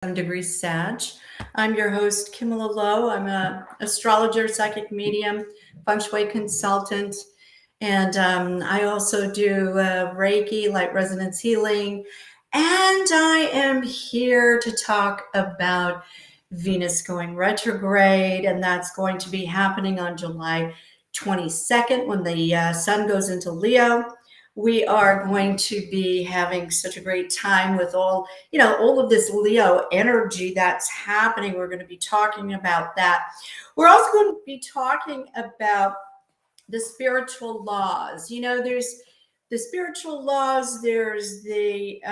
7 degrees SAG. I'm your host, Kimla Lowe. I'm an astrologer, psychic medium, feng shui consultant, and I also do Reiki, light resonance healing. And I am here to talk about Venus going retrograde, and that's going to be happening on July 22nd when the sun goes into Leo. We are going to be having such a great time with all of this Leo energy that's happening. We're going to be talking about that. We're also going to be talking about the spiritual laws. There's the spiritual laws, there's the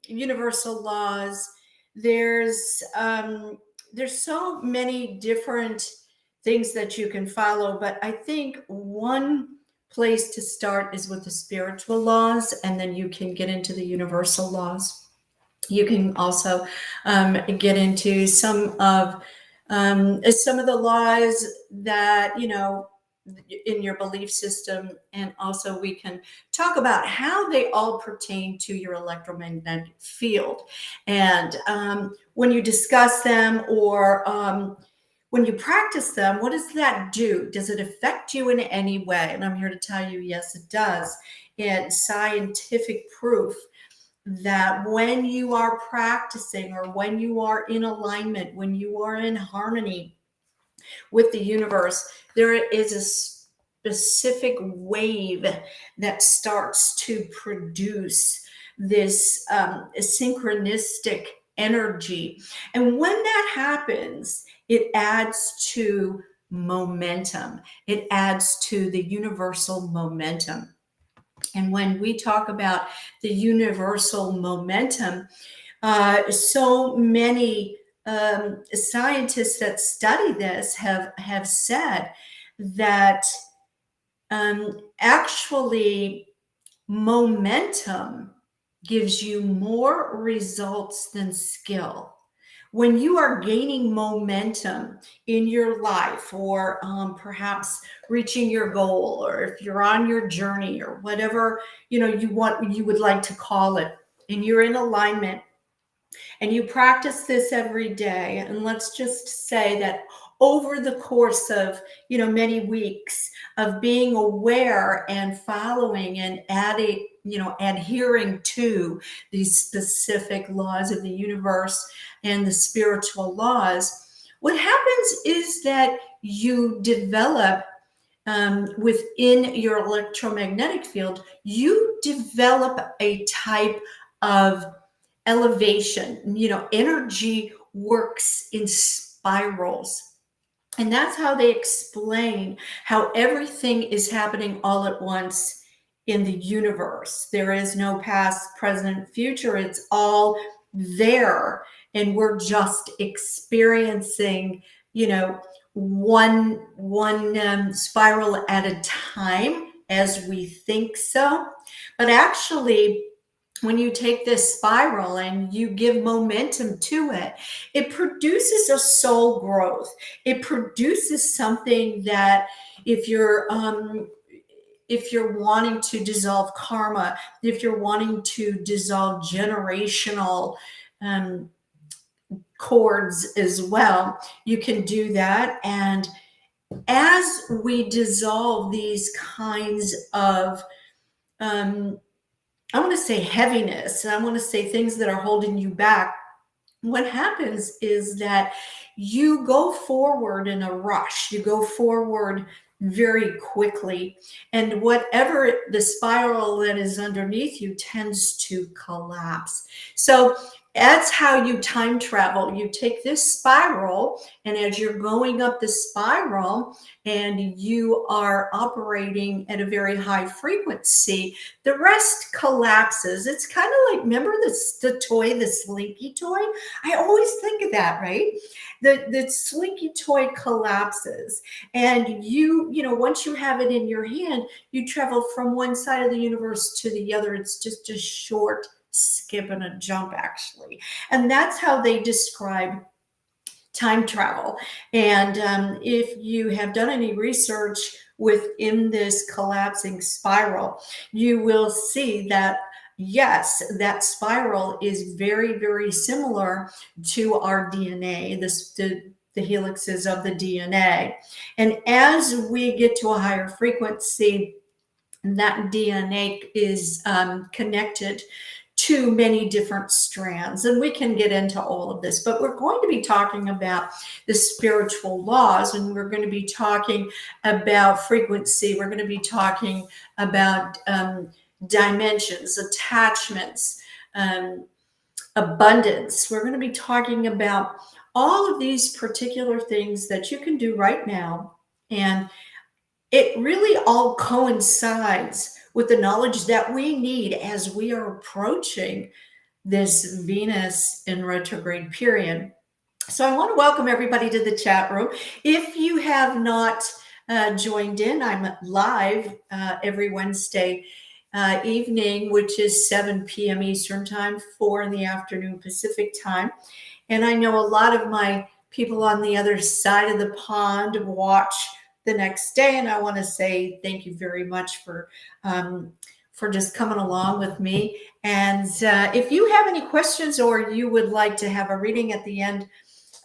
universal laws, there's so many different things that you can follow, but I think one place to start is with the spiritual laws, and then you can get into the universal laws. You can also get into some of the laws that in your belief system, and also we can talk about how they all pertain to your electromagnetic field. And when you discuss them, or when you practice them, what does that do? Does it affect you in any way? And I'm here to tell you, yes, it does. And scientific proof that when you are practicing, or when you are in alignment, when you are in harmony with the universe, there is a specific wave that starts to produce this synchronistic energy. And when that happens, it adds to momentum. It adds to the universal momentum. And when we talk about the universal momentum, so many scientists that study this have said that actually momentum gives you more results than skill. When you are gaining momentum in your life, or perhaps reaching your goal, or if you're on your journey, or whatever you would like to call it, and you're in alignment, and you practice this every day, and let's just say that over the course of many weeks of being aware and following and adhering to these specific laws of the universe and the spiritual laws, what happens is that you develop within your electromagnetic field, you develop a type of elevation. Energy works in spirals. And that's how they explain how everything is happening all at once in the universe. There is no past, present, future. It's all there. And we're just experiencing, one spiral at a time as we think so. But actually, when you take this spiral and you give momentum to it, it produces a soul growth. It produces something that if you're wanting to dissolve karma, if you're wanting to dissolve generational cords as well, you can do that. And as we dissolve these kinds of I want to say heaviness, and I want to say things that are holding you back, what happens is that you go forward in a rush. You go forward very quickly, and whatever the spiral that is underneath you tends to collapse. So that's how you time travel. You take this spiral, and as you're going up the spiral and you are operating at a very high frequency, the rest collapses. It's kind of like, remember the toy, the Slinky toy? I always think of that, right? The Slinky toy collapses, and once you have it in your hand, you travel from one side of the universe to the other. It's just a short skip and a jump, actually. And that's how they describe time travel. And if you have done any research within this collapsing spiral, you will see that yes, that spiral is very, very similar to our DNA, the helixes of the DNA. And as we get to a higher frequency, that DNA is connected to many different strands. And we can get into all of this, but we're going to be talking about the spiritual laws, and we're going to be talking about frequency. We're going to be talking about dimensions, attachments, um, abundance. We're going to be talking about all of these particular things that you can do right now. And it really all coincides with the knowledge that we need as we are approaching this Venus in retrograde period. So I want to welcome everybody to the chat room. If you have not joined in, I'm live every Wednesday evening, which is 7 p.m. Eastern time, 4 in the afternoon Pacific time. And I know a lot of my people on the other side of the pond watch the next day, and I want to say thank you very much for just coming along with me. And if you have any questions or you would like to have a reading at the end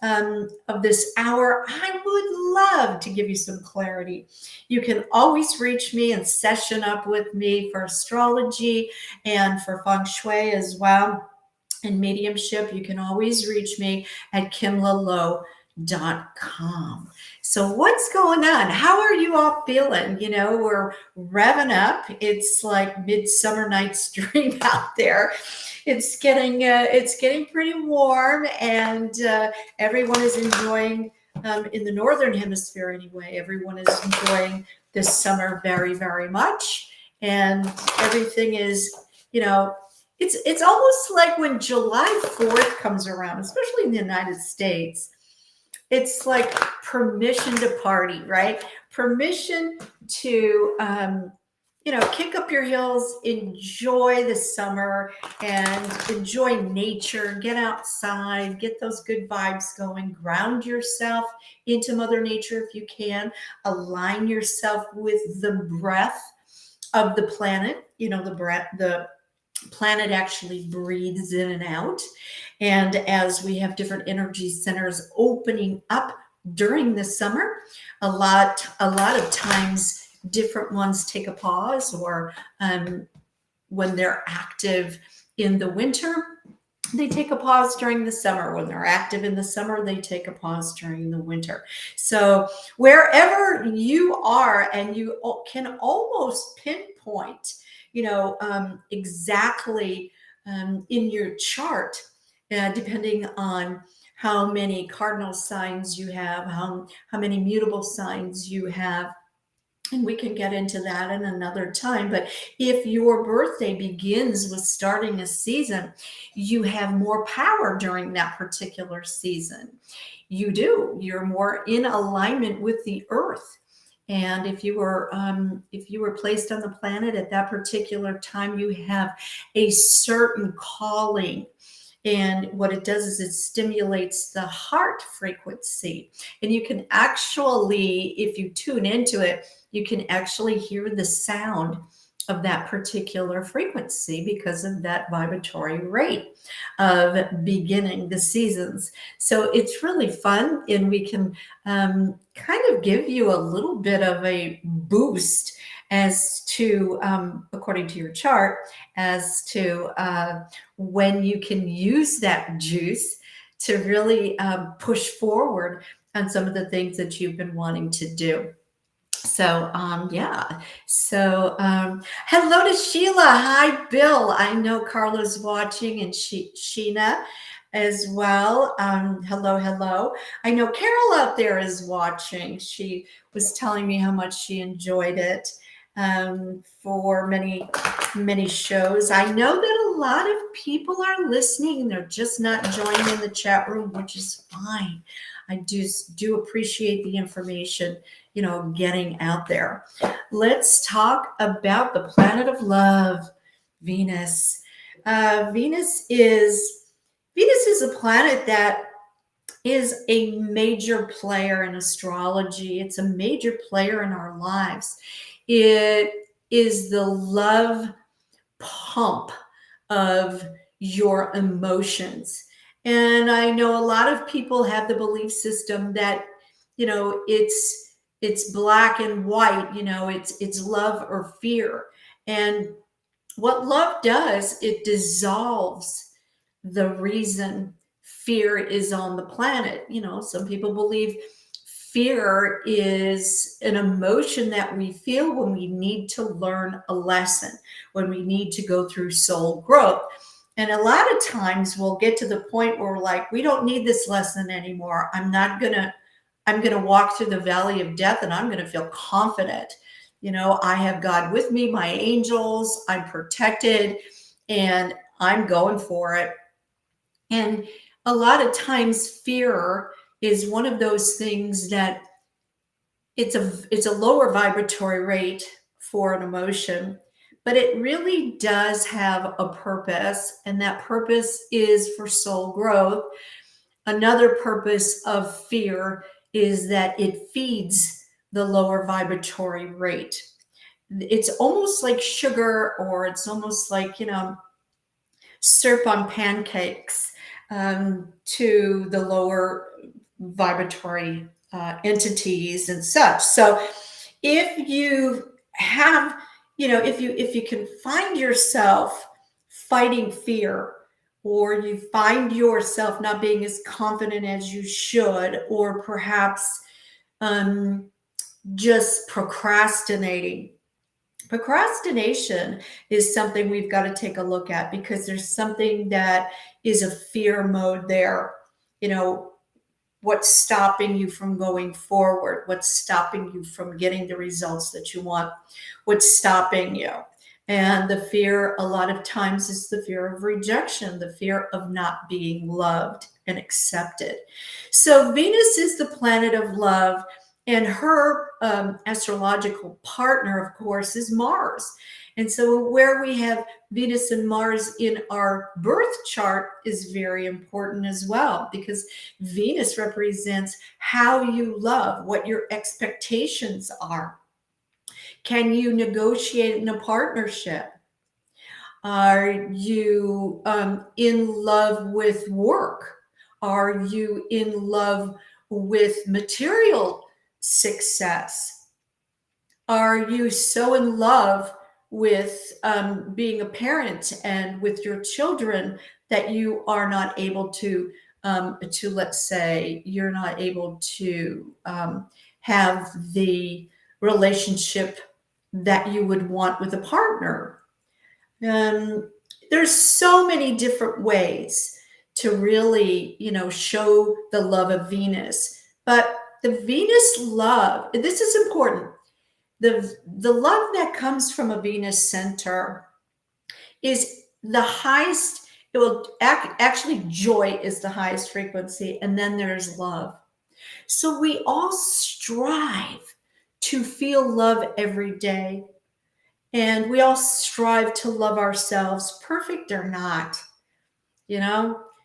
of this hour, I would love to give you some clarity. You can always reach me and session up with me for astrology and for feng shui as well. And mediumship, you can always reach me at kimlalowe.com. So what's going on? How are you all feeling? You know, we're revving up. It's like Midsummer Night's Dream out there. It's getting pretty warm, and everyone is enjoying, in the northern hemisphere anyway, everyone is enjoying this summer very, very much. And everything is, it's almost like when July 4th comes around, especially in the United States, it's like permission to party, right? Permission to, kick up your heels, enjoy the summer, and enjoy nature. Get outside, get those good vibes going, ground yourself into Mother Nature if you can, align yourself with the breath of the planet. The planet actually breathes in and out. And as we have different energy centers opening up during the summer, a lot of times different ones take a pause, or when they're active in the winter, they take a pause during the summer. When they're active in the summer, they take a pause during the winter. So wherever you are, and you can almost pinpoint, exactly in your chart, depending on how many cardinal signs you have, how many mutable signs you have. And we can get into that in another time. But if your birthday begins with starting a season, you have more power during that particular season. You do. You're more in alignment with the earth. And if you were placed on the planet at that particular time, you have a certain calling. And what it does is it stimulates the heart frequency. And you can actually, if you tune into it, you can actually hear the sound of that particular frequency because of that vibratory rate of beginning the seasons. So it's really fun, and we can kind of give you a little bit of a boost as to, according to your chart, as to when you can use that juice to really push forward on some of the things that you've been wanting to do. So, yeah. So, hello to Sheila. Hi, Bill. I know Carla's watching, and Sheena as well. Hello. I know Carol out there is watching. She was telling me how much she enjoyed it for many shows. I know that a lot of people are listening. They're just not joining in the chat room, which is fine. I just do appreciate the information, getting out there. Let's talk about the planet of love, Venus. Venus is a planet that is a major player in astrology. It's a major player in our lives. It is the love pump of your emotions. And I know a lot of people have the belief system that, it's black and white, it's love or fear. And what love does, it dissolves the reason fear is on the planet. Some people believe fear is an emotion that we feel when we need to learn a lesson, when we need to go through soul growth. And a lot of times we'll get to the point where we're like, we don't need this lesson anymore. I'm going to walk through the valley of death and I'm going to feel confident. I have God with me, my angels, I'm protected, and I'm going for it. And a lot of times fear is one of those things that it's a lower vibratory rate for an emotion, but it really does have a purpose, and that purpose is for soul growth. Another purpose of fear is that it feeds the lower vibratory rate. It's almost like sugar, or it's almost like, syrup on pancakes to the lower vibratory entities and such. So if you have, if you can find yourself fighting fear, or you find yourself not being as confident as you should, or perhaps just procrastinating. Procrastination is something we've got to take a look at, because there's something that is a fear mode there. What's stopping you from going forward? What's stopping you from getting the results that you want? What's stopping you? And the fear, a lot of times, is the fear of rejection, the fear of not being loved and accepted. So Venus is the planet of love, and her astrological partner, of course, is Mars. And so where we have Venus and Mars in our birth chart is very important as well, because Venus represents how you love, what your expectations are. Can you negotiate in a partnership? Are you in love with work? Are you in love with material success? Are you so in love with being a parent and with your children that you are not able to let's say, you're not able to have the relationship that you would want with a partner? There's so many different ways to really, show the love of Venus. But the Venus love, this is important. The love that comes from a Venus center is the highest. It will actually, joy is the highest frequency, and then there's love. So we all strive to feel love every day. And we all strive to love ourselves, perfect or not,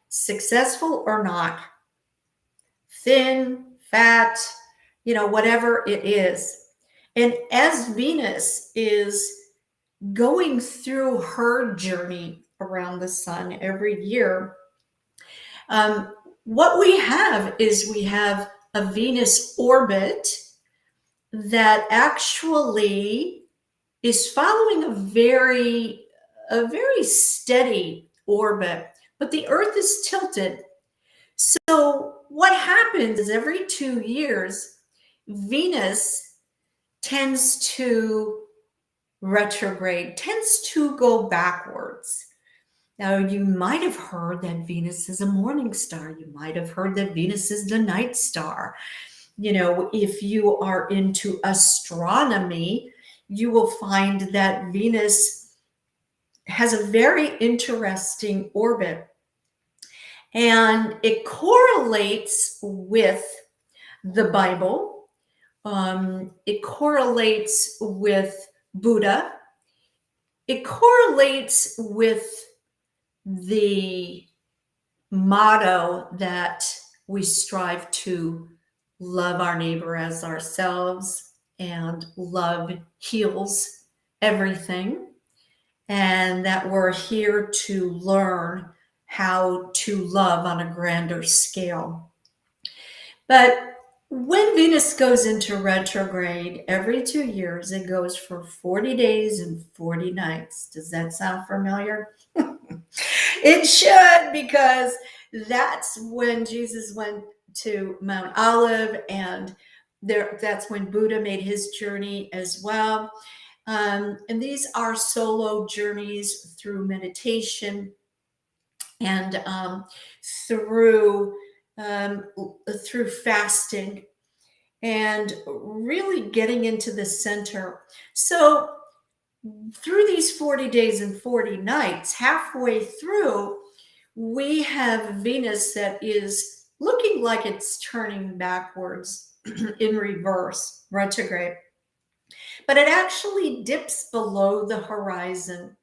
successful or not, thin, fat, whatever it is. And as Venus is going through her journey around the sun every year, what we have is we have a Venus orbit that actually is following a very steady orbit, but the Earth is tilted. So what happens is every 2 years, Venus tends to retrograde, tends to go backwards. Now, you might have heard that Venus is a morning star. You might have heard that Venus is the night star. If you are into astronomy, you will find that Venus has a very interesting orbit, and it correlates with the Bible. It correlates with Buddha. It correlates with the motto that we strive to love our neighbor as ourselves, and love heals everything. and that we're here to learn how to love on a grander scale. But when Venus goes into retrograde every 2 years, it goes for 40 days and 40 nights. Does that sound familiar? It should, because that's when Jesus went to Mount Olive, and that's when Buddha made his journey as well. And these are solo journeys through meditation and through through fasting and really getting into the center. So through these 40 days and 40 nights, halfway through, we have Venus that is looking like it's turning backwards in reverse, retrograde. But it actually dips below the horizon.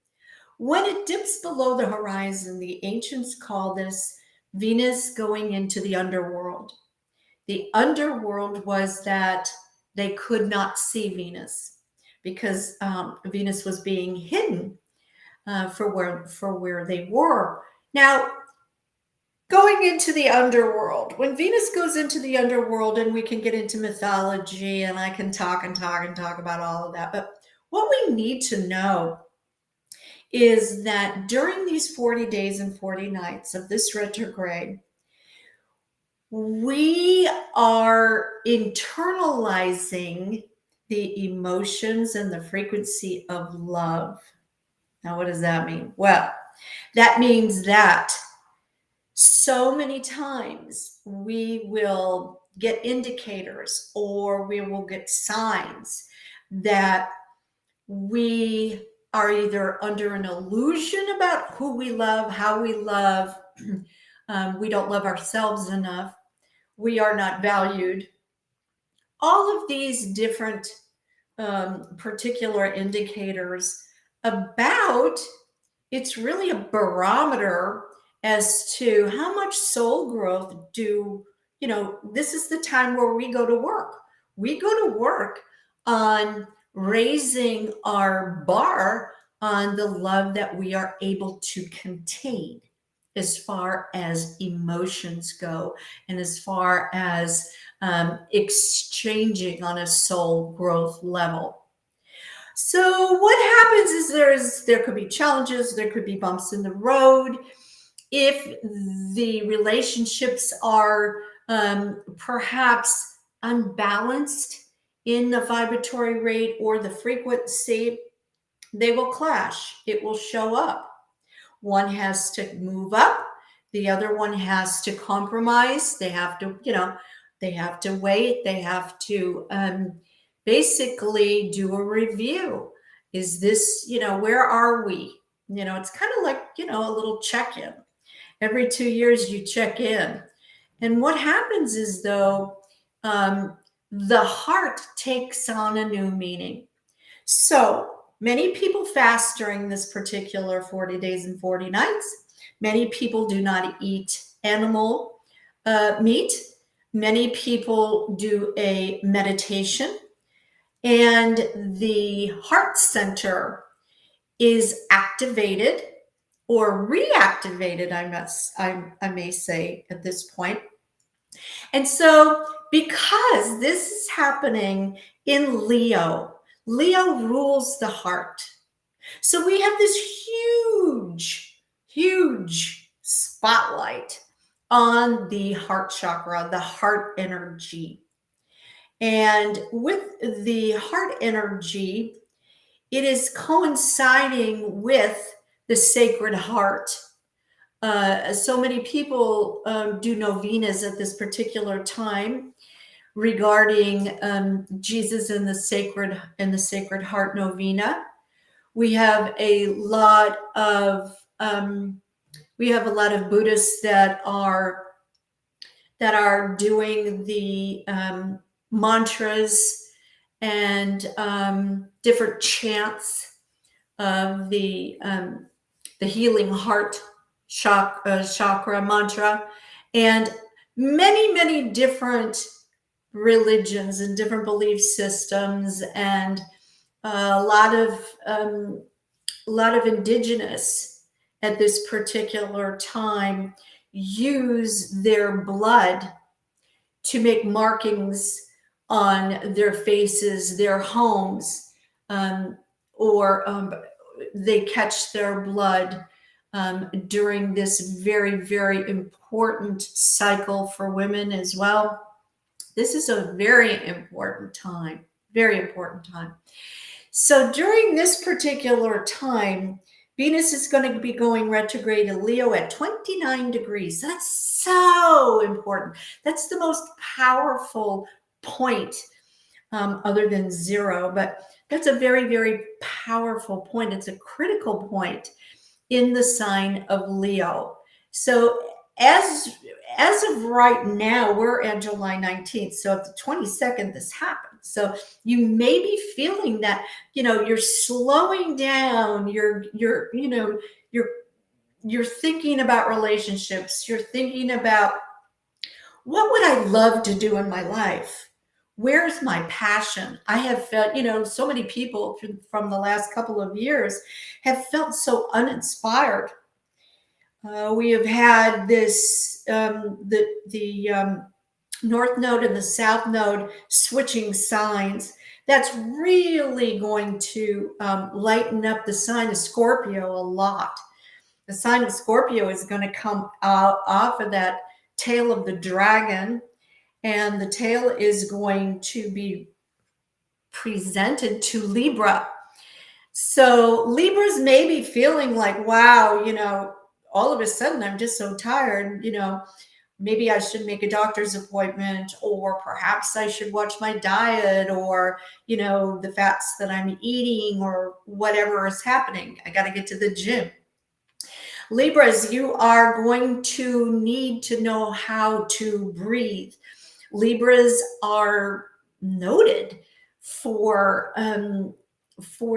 When it dips below the horizon, the ancients call this Venus going into the underworld. The underworld was that they could not see Venus because Venus was being hidden for where they were. Now, going into the underworld, when Venus goes into the underworld, and we can get into mythology, and I can talk about all of that, but what we need to know is that during these 40 days and 40 nights of this retrograde, we are internalizing the emotions and the frequency of love. Now, what does that mean? Well, that means that so many times we will get indicators or we will get signs that we are either under an illusion about who we love, how we love, we don't love ourselves enough, we are not valued. All of these different particular indicators about, it's really a barometer as to how much soul growth this is the time where we go to work. We go to work on raising our bar on the love that we are able to contain as far as emotions go and as far as exchanging on a soul growth level. So what happens is there could be challenges, there could be bumps in the road. If the relationships are perhaps unbalanced in the vibratory rate or the frequency, they will clash. It will show up. One has to move up. The other one has to compromise. They have to, they have to wait. They have to basically do a review. Is this, where are we? It's kind of like, a little check-in. Every 2 years you check in. And what happens is, though, the heart takes on a new meaning. So many people fast during this particular 40 days and 40 nights. Many people do not eat animal meat. Many people do a meditation. And the heart center is activated or reactivated, I may say at this point. And so because this is happening in Leo rules the heart. So we have this huge spotlight on the heart chakra, the heart energy. And with the heart energy, it is coinciding with the Sacred Heart. So many people do novenas at this particular time regarding Jesus and the Sacred Heart novena. We have a lot of Buddhists that are doing the mantras and different chants of the healing heart chakra mantra, and many different religions and different belief systems, and a lot of a lot of indigenous at this particular time use their blood to make markings on their faces, their homes, or they catch their blood during this very, very important cycle for women as well. This is a very important time, very important time. So during this particular time, Venus is going to be going retrograde in Leo at 29 degrees. That's so important. That's the most powerful point, other than 0, but that's a very, very powerful point. It's a critical point in the sign of Leo. So as of right now, we're at July 19th. So at the 22nd, this happens. So you may be feeling that, you're slowing down, you're thinking about relationships, you're thinking about, what would I love to do in my life? Where's my passion? I have felt, so many people from the last couple of years have felt so uninspired. We have had this, the North Node and the South Node switching signs. That's really going to lighten up the sign of Scorpio a lot. The sign of Scorpio is going to come out off of that tail of the dragon, and the tail is going to be presented to Libra. So Libras may be feeling like, wow, all of a sudden I'm just so tired, maybe I should make a doctor's appointment, or perhaps I should watch my diet, or, the fats that I'm eating, or whatever is happening. I got to get to the gym. Libras, you are going to need to know how to breathe. Libras are noted for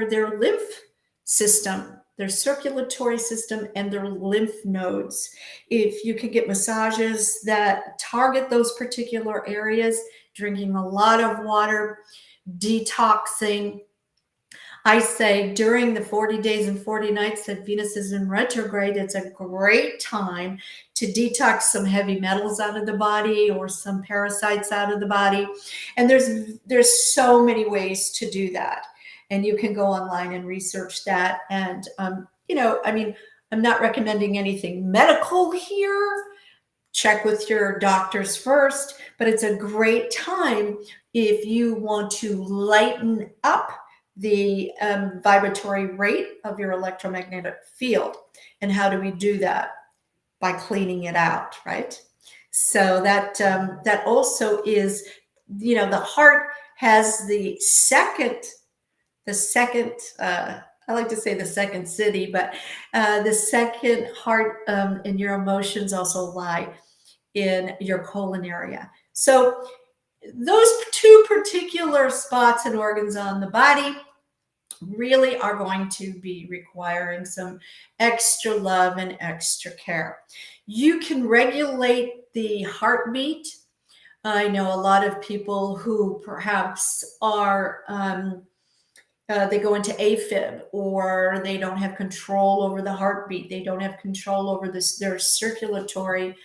their lymph system, their circulatory system, and their lymph nodes. If you can get massages that target those particular areas, drinking a lot of water, detoxing, I say during the 40 days and 40 nights that Venus is in retrograde, it's a great time to detox some heavy metals out of the body, or some parasites out of the body. And there's so many ways to do that. And you can go online and research that. And, I'm not recommending anything medical here. Check with your doctors first, but it's a great time if you want to lighten up the vibratory rate of your electromagnetic field. And how do we do that? By cleaning it out, right? So that also is, the heart has the second, I like to say the second city, but the second heart, and your emotions also lie in your colon area. So those two particular spots and organs on the body really are going to be requiring some extra love and extra care. You can regulate the heartbeat. I know a lot of people who perhaps are, they go into AFib, or they don't have control over the heartbeat. They don't have control over their circulatory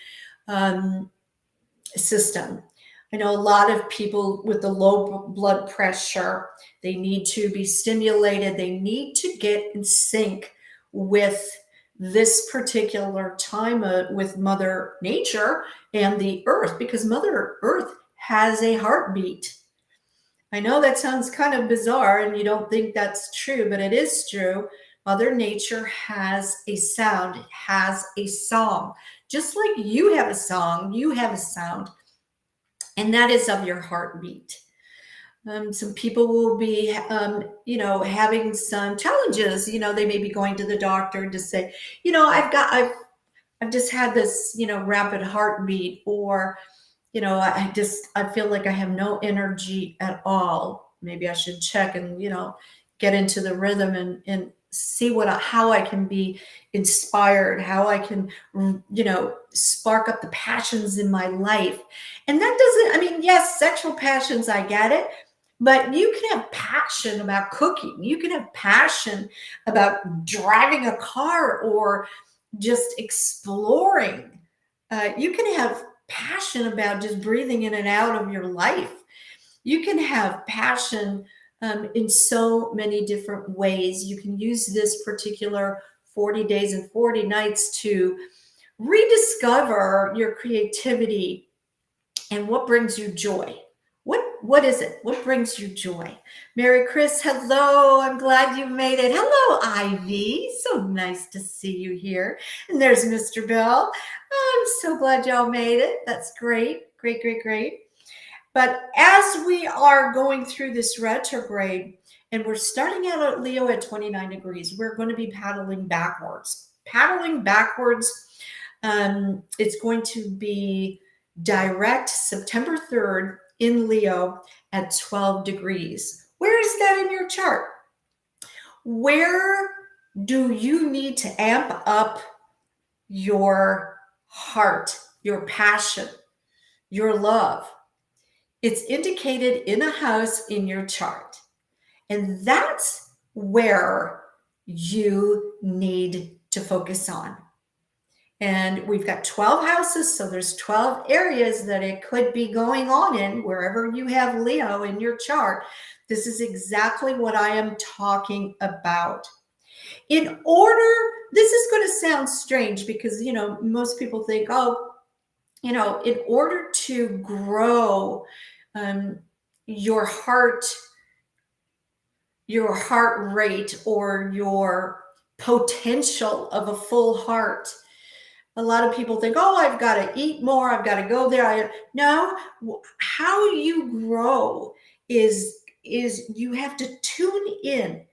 system. I know a lot of people with the low blood pressure, they need to be stimulated. They need to get in sync with this particular time with Mother Nature and the Earth, because Mother Earth has a heartbeat. I know that sounds kind of bizarre and you don't think that's true, but it is true. Mother Nature has a sound, it has a song. Just like you have a song, you have a sound. And that is of your heartbeat. Some people will be, having some challenges. They may be going to the doctor to say, I've just had this, rapid heartbeat, or, I feel like I have no energy at all. Maybe I should check and, get into the rhythm and see how I can be inspired, how I can, spark up the passions in my life. And that doesn't, yes, sexual passions, I get it, But you can have passion about cooking. You can have passion about driving a car or just exploring. You can have passion about just breathing in and out of your life. You can have passion in so many different ways. You can use this particular 40 days and 40 nights to rediscover your creativity and what brings you joy. What is it? What brings you joy? Mary Chris, hello. I'm glad you made it. Hello, Ivy. So nice to see you here. And there's Mr. Bill. I'm so glad y'all made it. That's great. Great, great, great. But as we are going through this retrograde, and we're starting out at Leo at 29 degrees, we're going to be paddling backwards. Paddling backwards, it's going to be direct September 3rd in Leo at 12 degrees. Where is that in your chart? Where do you need to amp up your heart, your passion, your love? It's indicated in a house in your chart. And that's where you need to focus on. And we've got 12 houses, so there's 12 areas that it could be going on in wherever you have Leo in your chart. This is exactly what I am talking about. In order, this is going to sound strange because, most people think, in order to grow your heart rate or your potential of a full heart, a lot of people think, I've got to eat more, I've got to go there. No, how you grow is you have to tune in.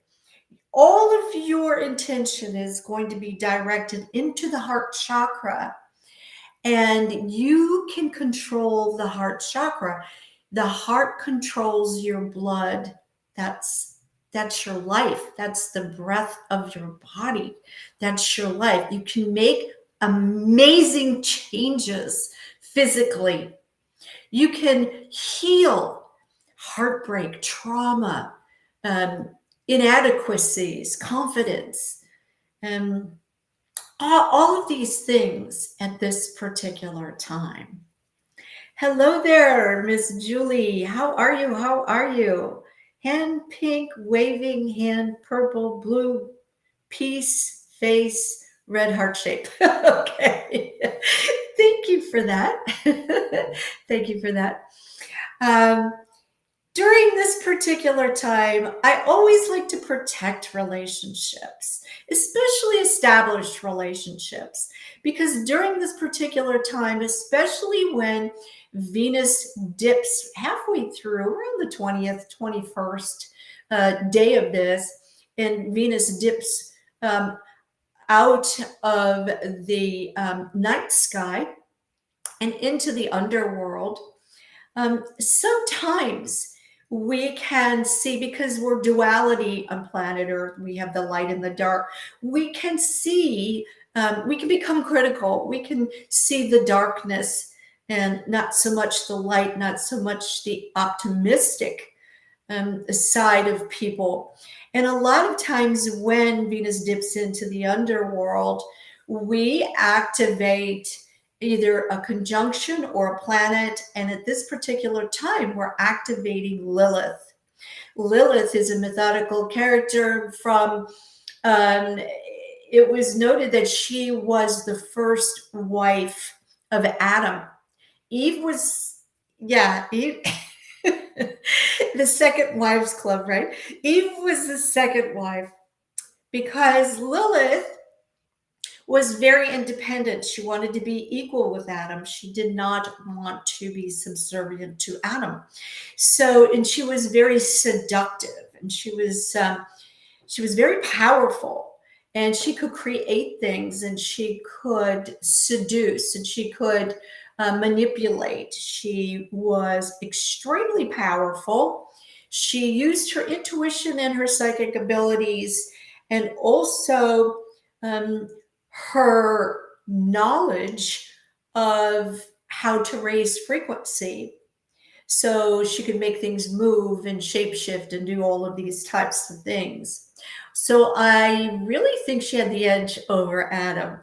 All of your intention is going to be directed into the heart chakra, and you can control the heart chakra. The heart controls your blood. That's your life. That's the breath of your body. That's your life. You can make amazing changes physically. You can heal heartbreak, trauma, inadequacies, confidence, all of these things at this particular time. Hello there, Miss Julie. How are you? How are you? Hand pink, waving hand, purple, blue, peace, face, red heart shape. Okay. Thank you for that. Thank you for that. During this particular time, I always like to protect relationships, especially established relationships, because during this particular time, especially when Venus dips halfway through, around the 20th, 21st day of this, and Venus dips out of the night sky and into the underworld, sometimes we can see, because we're duality on planet Earth, we have the light and the dark, we can see, we can become critical, we can see the darkness and not so much the light, not so much the optimistic side of people. And a lot of times when Venus dips into the underworld, we activate either a conjunction or a planet. And at this particular time, we're activating Lilith. Lilith is a mythological character from, it was noted that she was the first wife of Adam. Eve was, Eve. The second wives club, right? Eve was the second wife because Lilith was very independent. She wanted to be equal with Adam. She did not want to be subservient to Adam. So, and she was very seductive, and she was very powerful, and she could create things, and she could seduce, and she could manipulate. She was extremely powerful. She used her intuition and her psychic abilities, and also her knowledge of how to raise frequency. so she could make things move and shapeshift and do all of these types of things. So I really think she had the edge over Adam.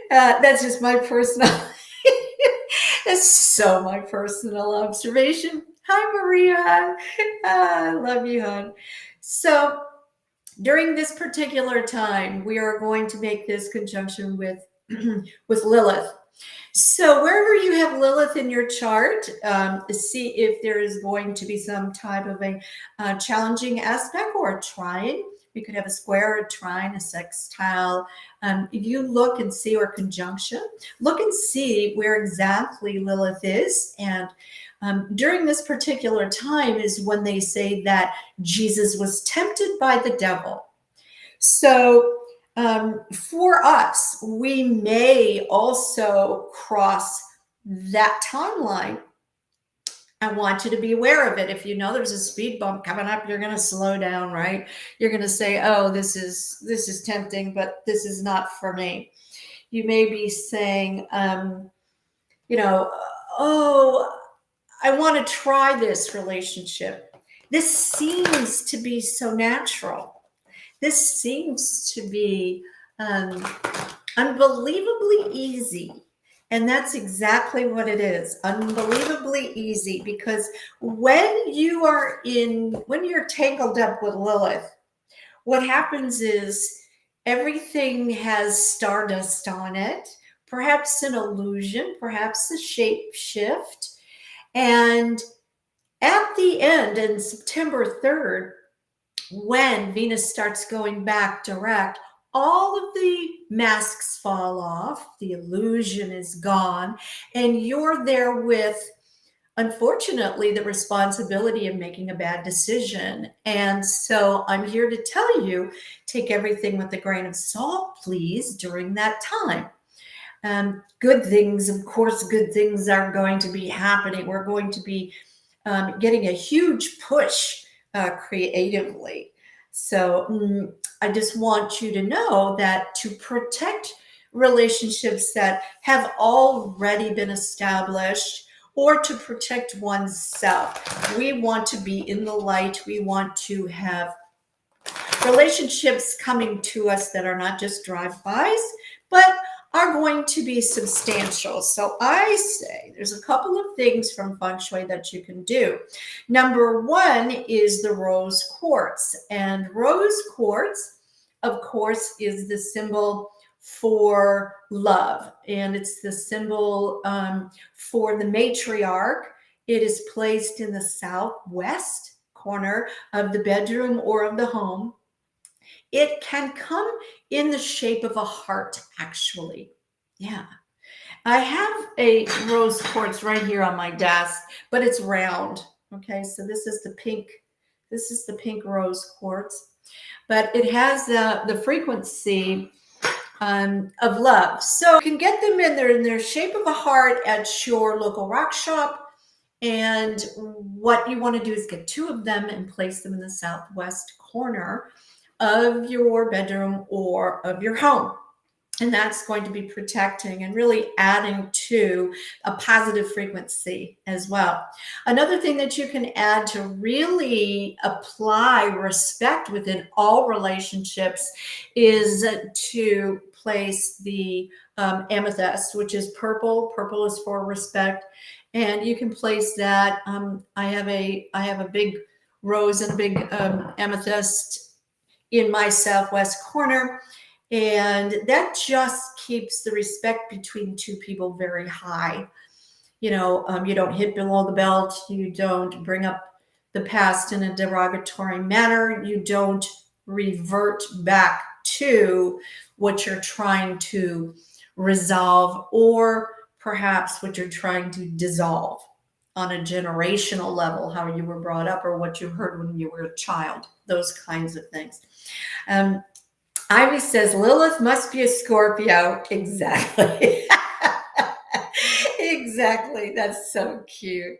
That's just my personal, it's so my personal observation. Hi, Maria. I love you, hon. So during this particular time, we are going to make this conjunction with with Lilith. So wherever you have Lilith in your chart, see if there is going to be some type of a challenging aspect or a trine. We could have a square, a trine, a sextile. If you look and see, or conjunction, look and see where exactly Lilith is. And during this particular time is when they say that Jesus was tempted by the devil. So for us, we may also cross that timeline. I want you to be aware of it. If you know there's a speed bump coming up, you're going to slow down, right? You're going to say, oh, this is tempting, but this is not for me. You may be saying, oh, I want to try this relationship. This seems to be so natural. This seems to be unbelievably easy. And that's exactly what it is. Unbelievably easy. Because when you're tangled up with Lilith, what happens is everything has stardust on it, perhaps an illusion, perhaps a shape shift. And at the end, in September 3rd, when Venus starts going back direct, all of the masks fall off, the illusion is gone, and you're there with, unfortunately, the responsibility of making a bad decision. And so I'm here to tell you, take everything with a grain of salt, please, during that time. Good things, of course, good things are going to be happening. We're going to be getting a huge push creatively. So I just want you to know that to protect relationships that have already been established, or to protect oneself, we want to be in the light. We want to have relationships coming to us that are not just drive-bys, but are going to be substantial. So I say there's a couple of things from Feng Shui that you can do. Number one is the rose quartz. And rose quartz, of course, is the symbol for love. And it's the symbol for the matriarch. It is placed in the southwest corner of the bedroom or of the home. It can come in the shape of a heart, actually. Yeah. I have a rose quartz right here on my desk, but it's round. Okay, so this is the pink rose quartz, but it has the frequency of love. So you can get them in their shape of a heart at your local rock shop. And what you want to do is get 2 of them and place them in the southwest corner of your bedroom or of your home. And that's going to be protecting and really adding to a positive frequency as well. Another thing that you can add to really apply respect within all relationships is to place the amethyst, which is purple. Purple is for respect. And you can place that. I have a big rose and a big amethyst in my southwest corner, and that just keeps the respect between 2 people very high. You don't hit below the belt, you don't bring up the past in a derogatory manner, you don't revert back to what you're trying to resolve, or perhaps what you're trying to dissolve on a generational level, how you were brought up or what you heard when you were a child, those kinds of things. Ivy says, Lilith must be a Scorpio. Exactly. Exactly. That's so cute.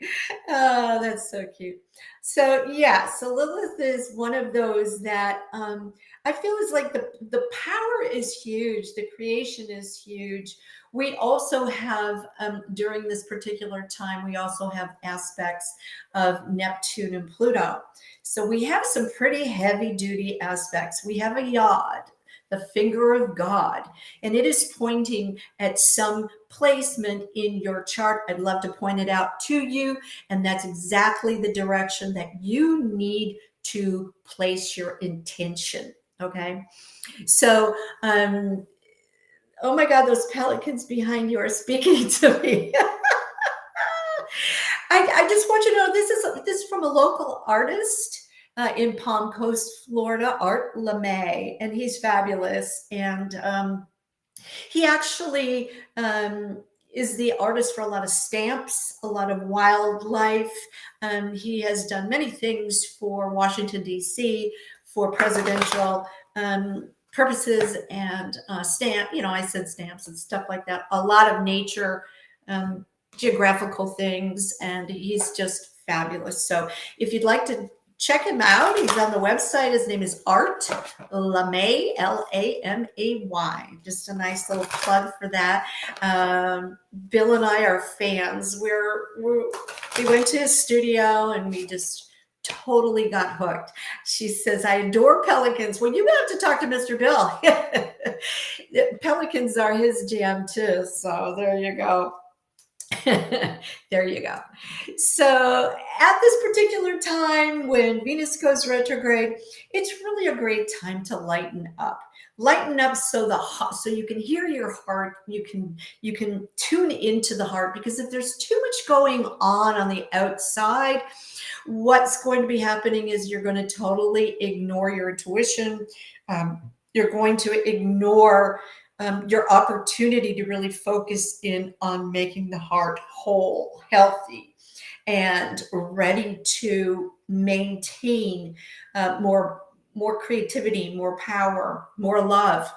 Oh, that's so cute. So yeah, so Lilith is one of those that I feel is like the power is huge, the creation is huge. We also have during this particular time, we also have aspects of Neptune and Pluto. So we have some pretty heavy duty aspects. We have a yod, the finger of God, and it is pointing at some placement in your chart. I'd love to point it out to you, and that's exactly the direction that you need to place your intention. Okay, so oh my God, those pelicans behind you are speaking to me. I just want you to know this is from a local artist in Palm Coast, Florida, Art LeMay, and he's fabulous. And he actually is the artist for a lot of stamps, a lot of wildlife. He has done many things for Washington, D.C., for presidential purposes and stamp. I said stamps and stuff like that. A lot of nature, geographical things, and he's just fabulous. So if you'd like to check him out, he's on the website. His name is Art LeMay, Lamay. Just a nice little plug for that. Bill and I are fans. We went to his studio and we just totally got hooked. She says, I adore pelicans. Well, you have to talk to Mr. Bill. Pelicans are his jam too. So there you go. There you go. So at this particular time when Venus goes retrograde, it's really a great time to lighten up. Lighten up so you can hear your heart. You can tune into the heart, because if there's too much going on the outside, what's going to be happening is you're going to totally ignore your intuition. You're going to ignore your opportunity to really focus in on making the heart whole, healthy, and ready to maintain more creativity, more power, more love.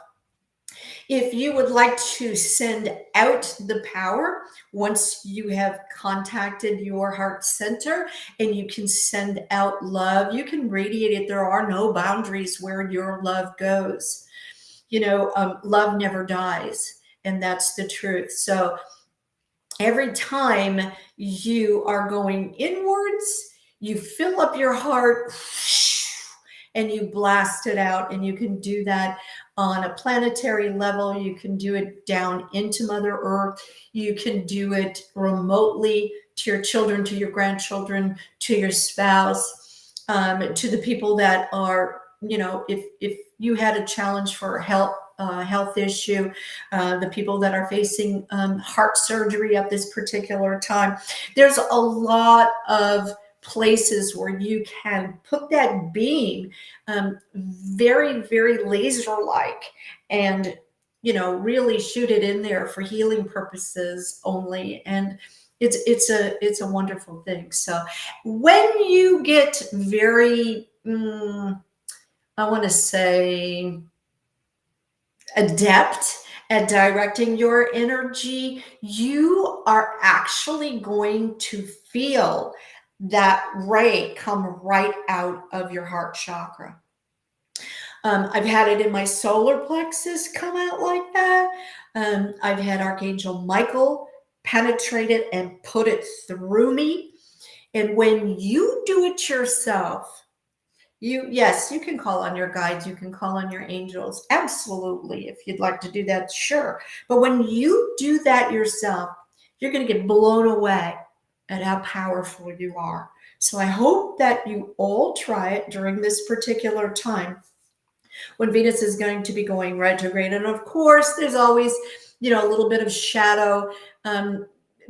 If you would like to send out the power, once you have contacted your heart center and you can send out love, you can radiate it. There are no boundaries where your love goes. Love never dies, and that's the truth. So every time you are going inwards, you fill up your heart and you blast it out. And you can do that on a planetary level. You can do it down into Mother Earth. You can do it remotely to your children, to your grandchildren, to your spouse, to the people that are, if you had a challenge for health issue, the people that are facing heart surgery at this particular time. There's a lot of places where you can put that beam very, very laser-like and, really shoot it in there for healing purposes only. And it's a wonderful thing. So when you get very, I want to say, adept at directing your energy, you are actually going to feel that ray come right out of your heart chakra. I've had it in my solar plexus come out like that. I've had Archangel Michael penetrate it and put it through me. And when you do it yourself, you can call on your guides, you can call on your angels. Absolutely. If you'd like to do that, sure. But when you do that yourself, you're going to get blown away at how powerful you are. So I hope that you all try it during this particular time when Venus is going to be going retrograde. And of course, there's always, a little bit of shadow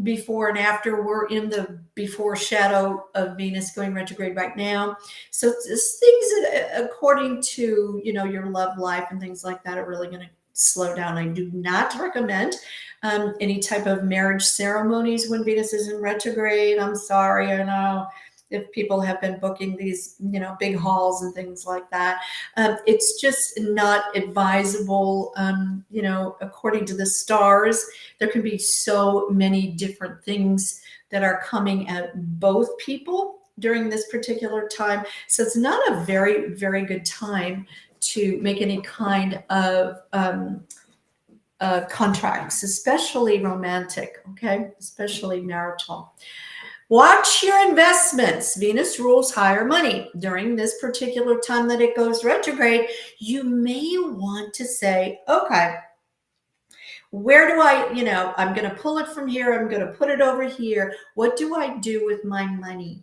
before and after. We're in the before shadow of Venus going retrograde right now. So it's things that, according to, your love life and things like that, are really going to slow down. I do not recommend any type of marriage ceremonies when Venus is in retrograde. I'm sorry, I know if people have been booking these, big halls and things like that. It's just not advisable. According to the stars, there can be so many different things that are coming at both people during this particular time. So it's not a very, very good time to make any kind of contracts, especially romantic, okay, especially marital. Watch your investments. Venus rules higher money. During this particular time that it goes retrograde, you may want to say, okay, where do I'm going to pull it from here. I'm going to put it over here. What do I do with my money?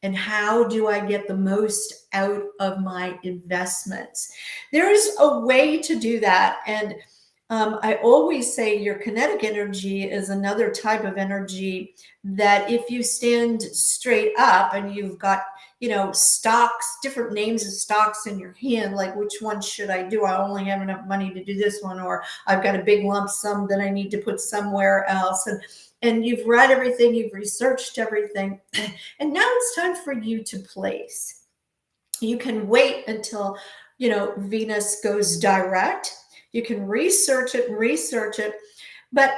And how do I get the most out of my investments? There is a way to do that. And I always say your kinetic energy is another type of energy that if you stand straight up and you've got, stocks, different names of stocks in your hand, like which one should I do? I only have enough money to do this one, or I've got a big lump sum that I need to put somewhere else. And you've read everything, you've researched everything, and now it's time for you to place. You can wait until, Venus goes direct. You can research it, but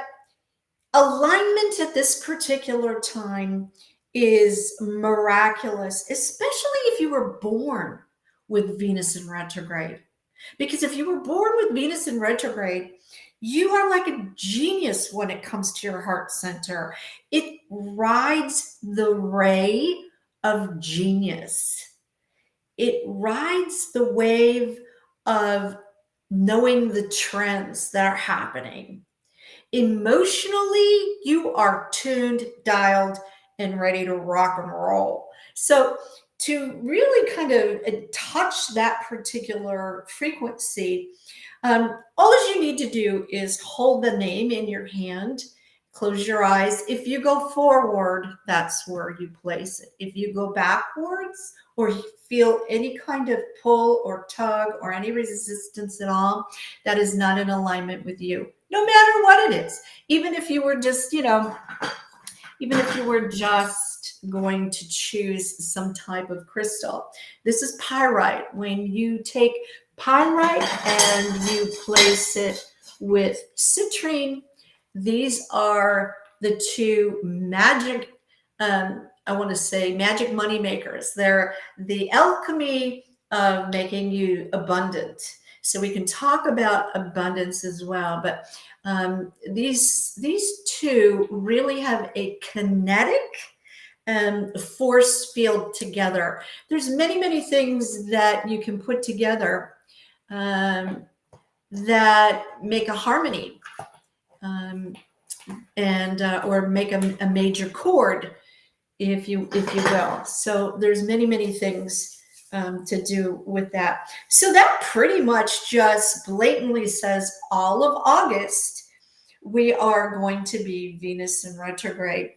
alignment at this particular time is miraculous, especially if you were born with Venus in retrograde. Because if you were born with Venus in retrograde, you are like a genius when it comes to your heart center. It rides the ray of genius. It rides the wave of knowing the trends that are happening. Emotionally, you are tuned, dialed, and ready to rock and roll. So to really kind of touch that particular frequency, all you need to do is hold the name in your hand, close your eyes. If you go forward, that's where you place it. If you go backwards or feel any kind of pull or tug or any resistance at all, that is not in alignment with you, no matter what it is. Even if you were just, going to choose some type of crystal. This is pyrite. When you take pyrite and you place it with citrine, these are the two magic, magic money makers. They're the alchemy of making you abundant. So we can talk about abundance as well, but these two really have a kinetic force field together. There's many things that you can put together that make a harmony or make a major chord, if you will. So there's many things to do with that. So that pretty much just blatantly says all of August we are going to be Venus in retrograde.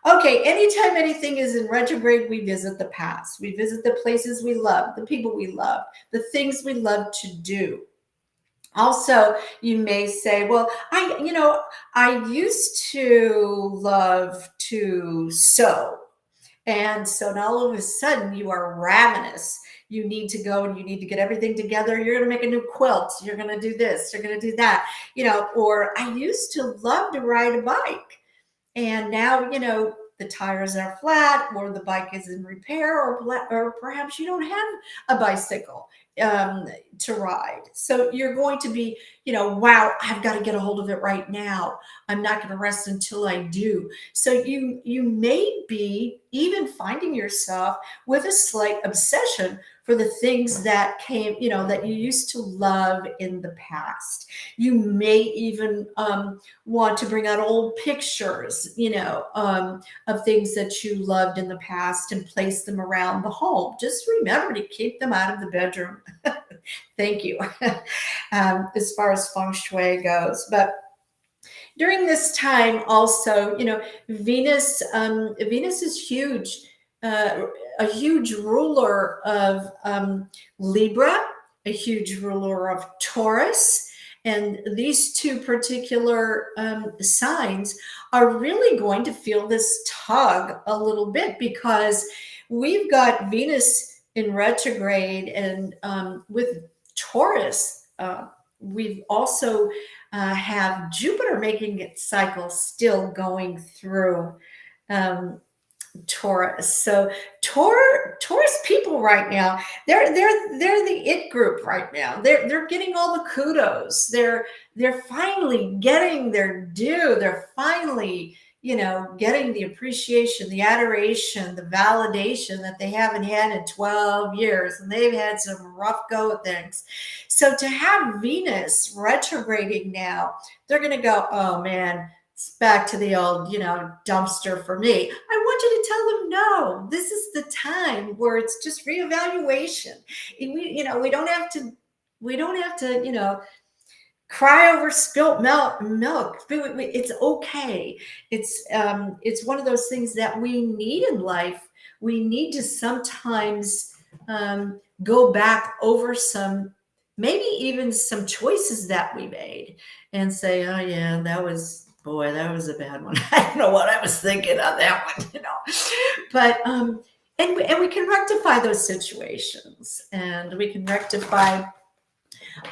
Okay, anytime anything is in retrograde, we visit the past. We visit the places we love, the people we love, the things we love to do. Also, you may say, well, I used to love to sew. And so now all of a sudden you are ravenous. You need to go and you need to get everything together. You're going to make a new quilt. You're going to do this. You're going to do that. Or I used to love to ride a bike. And now, the tires are flat or the bike is in repair or perhaps you don't have a bicycle to ride. So you're going to be, wow, I've got to get a hold of it right now. I'm not going to rest until I do. So you may be even finding yourself with a slight obsession for the things that came, that you used to love in the past. You may even want to bring out old pictures, of things that you loved in the past and place them around the home. Just remember to keep them out of the bedroom. Thank you. As far as feng shui goes. But during this time also, Venus is huge. A huge ruler of Libra, a huge ruler of Taurus. And these two particular signs are really going to feel this tug a little bit because we've got Venus in retrograde, and with Taurus, we've also have Jupiter making its cycle still going through Taurus. So Taurus people right now, they're the it group right now. They're getting all the kudos. They're finally getting their due. They're finally, getting the appreciation, the adoration, the validation that they haven't had in 12 years. And they've had some rough go at things. So to have Venus retrograding now, they're going to go, oh man, it's back to the old, dumpster for me. I want you to tell them, no, this is the time where it's just reevaluation. We don't have to, cry over spilt milk. It's okay. It's one of those things that we need in life. We need to sometimes go back over maybe even some choices that we made and say, oh yeah, that was a bad one. I don't know what I was thinking on that one, but and we can rectify those situations, and we can rectify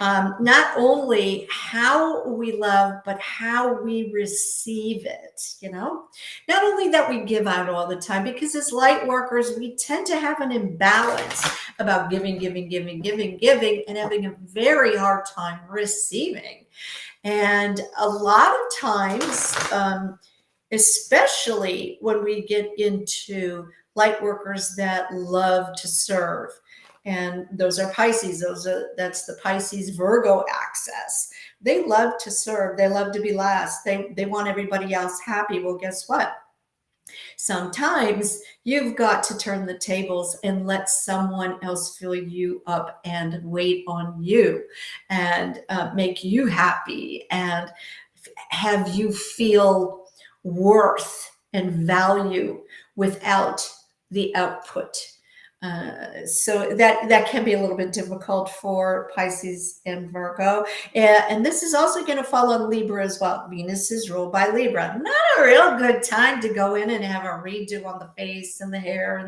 not only how we love, but how we receive it, not only that we give out all the time, because as light workers, we tend to have an imbalance about giving, and having a very hard time receiving. And a lot of times, especially when we get into light workers that love to serve, and those are Pisces. That's the Pisces Virgo axis. They love to serve. They love to be last. They want everybody else happy. Well, guess what? Sometimes you've got to turn the tables and let someone else fill you up and wait on you and make you happy and have you feel worth and value without the output. So that can be a little bit difficult for Pisces and Virgo. And this is also going to fall on Libra as well. Venus is ruled by Libra. Not a real good time to go in and have a redo on the face and the hair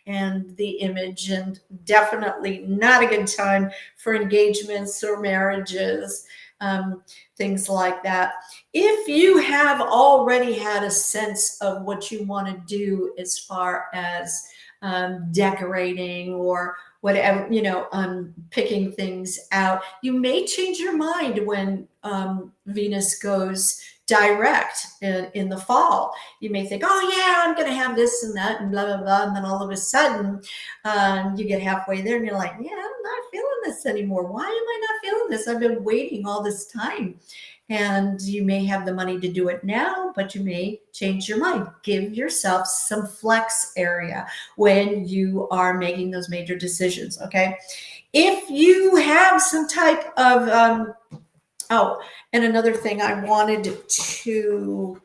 and the image, and definitely not a good time for engagements or marriages, things like that. If you have already had a sense of what you want to do as far as decorating or whatever, picking things out, you may change your mind when Venus goes direct in the fall. You may think, oh yeah, I'm going to have this and that and blah, blah, blah. And then all of a sudden you get halfway there and you're like, yeah, I'm not feeling this anymore. Why am I not feeling this? I've been waiting all this time. And you may have the money to do it now, but you may change your mind. Give yourself some flex area when you are making those major decisions, okay? If you have some type of, and another thing I wanted to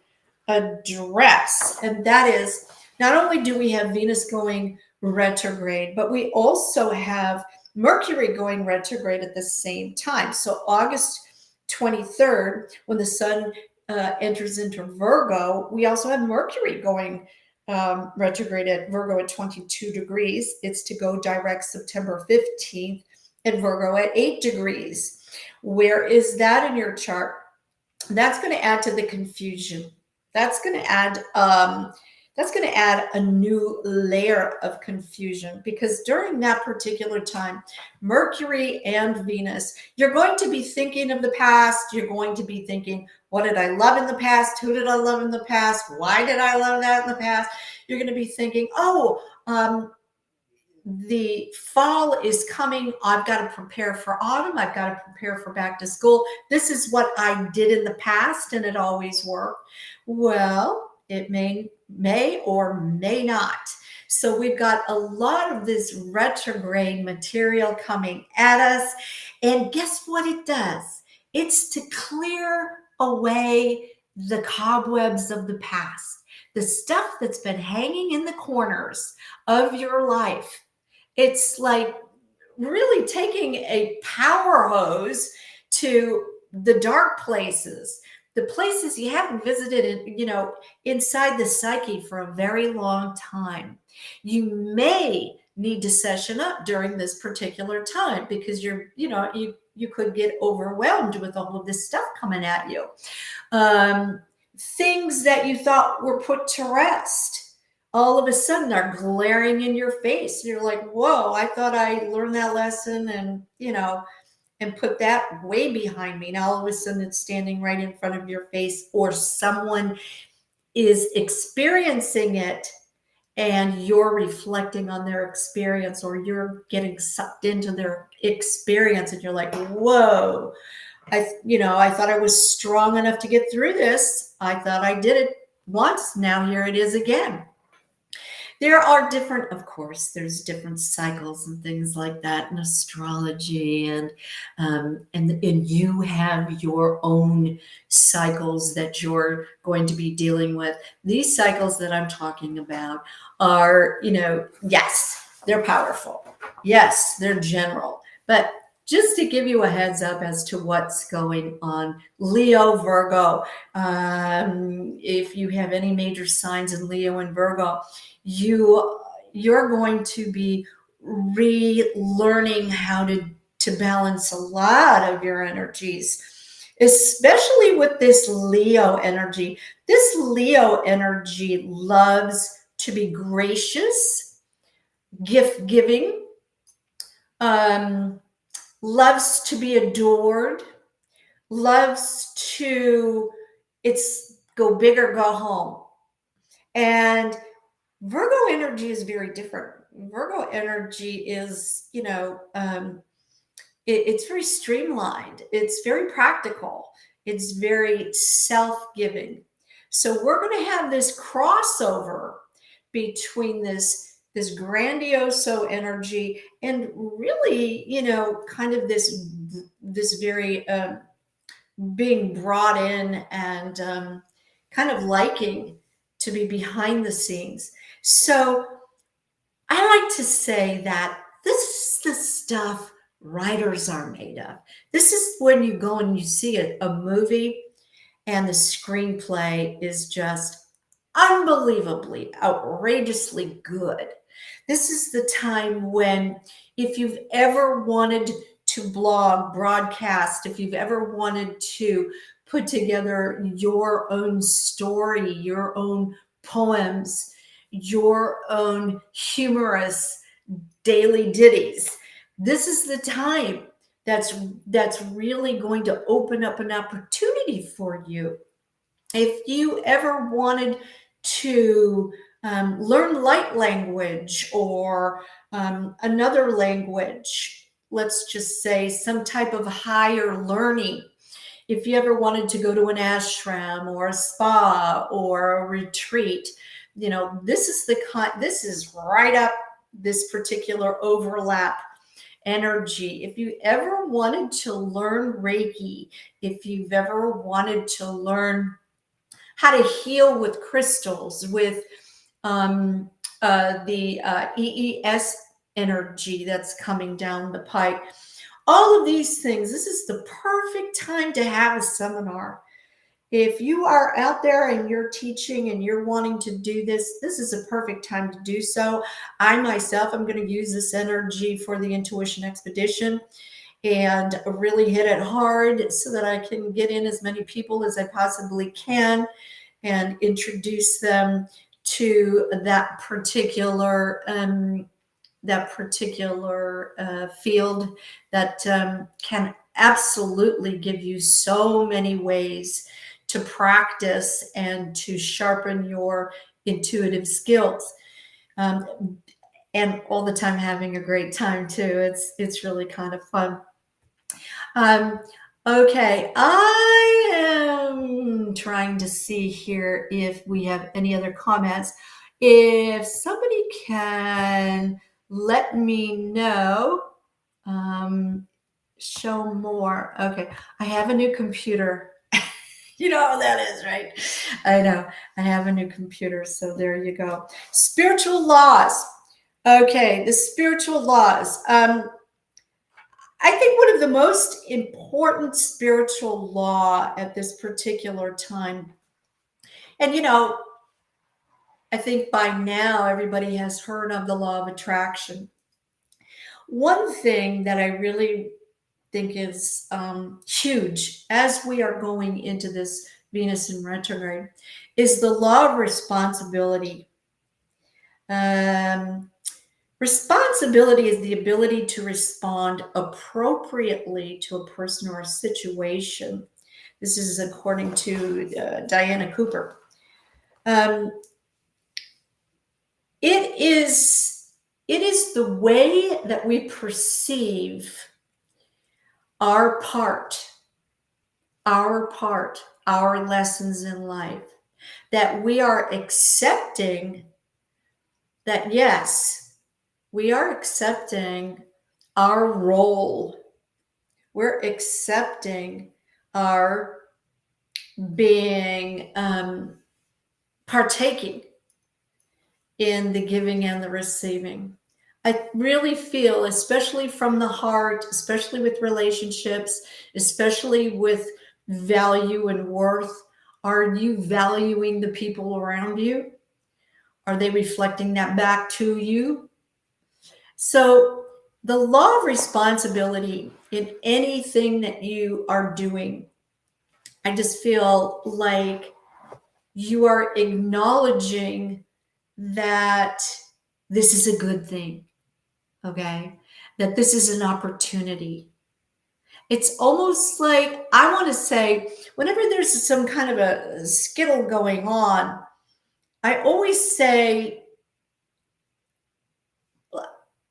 address, and that is, not only do we have Venus going retrograde, but we also have Mercury going retrograde at the same time. So August 23rd, when the sun enters into Virgo, we also have Mercury going retrograde at Virgo at 22 degrees. It's to go direct September 15th at Virgo at 8 degrees. Where is that in your chart? That's going to add to the confusion. That's going to add a new layer of confusion, because during that particular time, Mercury and Venus, you're going to be thinking of the past. You're going to be thinking, what did I love in the past? Who did I love in the past? Why did I love that in the past? You're going to be thinking, the fall is coming. I've got to prepare for autumn. I've got to prepare for back to school. This is what I did in the past, and it always worked. Well, it may or may not. So we've got a lot of this retrograde material coming at us. And guess what it does? It's to clear away the cobwebs of the past, the stuff that's been hanging in the corners of your life. It's like really taking a power hose to the dark places, the places you haven't visited, inside the psyche for a very long time. You may need to session up during this particular time because you could get overwhelmed with all of this stuff coming at you. Things that you thought were put to rest all of a sudden are glaring in your face. You're like, whoa, I thought I learned that lesson and put that way behind me. Now all of a sudden it's standing right in front of your face, or someone is experiencing it and you're reflecting on their experience, or you're getting sucked into their experience and you're like, whoa, I thought I was strong enough to get through this. I thought I did it once. Now here it is again. There are of course, there's different cycles and things like that in astrology, and you have your own cycles that you're going to be dealing with. These cycles that I'm talking about are, yes, they're powerful. Yes, they're general, but just to give you a heads up as to what's going on, Leo, Virgo, if you have any major signs in Leo and Virgo, you're going to be relearning how to balance a lot of your energies, especially with this Leo energy. This Leo energy loves to be gracious, gift giving, loves to be adored, loves to go big or go home. And Virgo energy is very different. Virgo energy is, it's very streamlined. It's very practical. It's very self-giving. So we're going to have this crossover between this grandioso energy and really, kind of this very being brought in and kind of liking to be behind the scenes. So I like to say that this is the stuff writers are made of. This is when you go and you see a movie and the screenplay is just unbelievably, outrageously good. This is the time when, if you've ever wanted to broadcast, if you've ever wanted to put together your own story, your own poems, your own humorous daily ditties, this is the time that's really going to open up an opportunity for you. If you ever wanted to learn light language or another language, let's just say some type of higher learning, if you ever wanted to go to an ashram or a spa or a retreat, this is right up this particular overlap energy. If you ever wanted to learn Reiki, if you've ever wanted to learn how to heal with crystals, with the EES energy that's coming down the pipe, all of these things, this is the perfect time to have a seminar. If you are out there and you're teaching and you're wanting to do this, this is a perfect time to do so. I myself, I'm going to use this energy for the Intuition Expedition and really hit it hard so that I can get in as many people as I possibly can and introduce them to that particular field that can absolutely give you so many ways to practice and to sharpen your intuitive skills, and all the time having a great time too. It's really kind of fun. Okay, I am trying to see here if we have any other comments. If somebody can let me know, show more. Okay, I have a new computer. You know how that is, right? I know. I have a new computer, so there you go. Spiritual laws. Okay, the spiritual laws. I think one of the most important spiritual law at this particular time, and I think by now everybody has heard of the law of attraction. One thing that I really think is huge as we are going into this Venus in retrograde is the law of responsibility. Um, Responsibility is the ability to respond appropriately to a person or a situation. This is according to Diana Cooper. It is the way that we perceive our part, our lessons in life, that we are accepting that, yes, we are accepting our role. We're accepting our being partaking in the giving and the receiving. I really feel, especially from the heart, especially with relationships, especially with value and worth, are you valuing the people around you? Are they reflecting that back to you? So the law of responsibility in anything that you are doing, I just feel like you are acknowledging that this is a good thing, okay? That this is an opportunity. It's almost like, I want to say, whenever there's some kind of a skittle going on, I always say,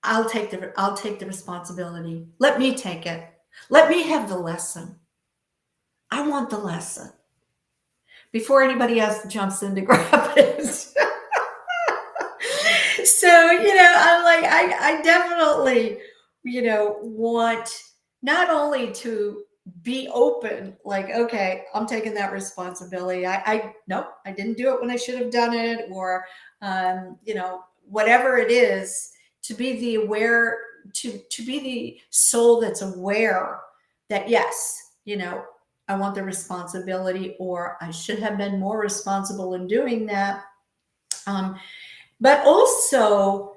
I'll take the responsibility. Let me take it. Let me have the lesson. I want the lesson before anybody else jumps in to grab it. So, I'm like, I definitely, want not only to be open, like, okay, I'm taking that responsibility. Nope, I didn't do it when I should have done it, or, whatever it is, to be the aware, to be the soul that's aware that, yes, I want the responsibility, or I should have been more responsible in doing that. But also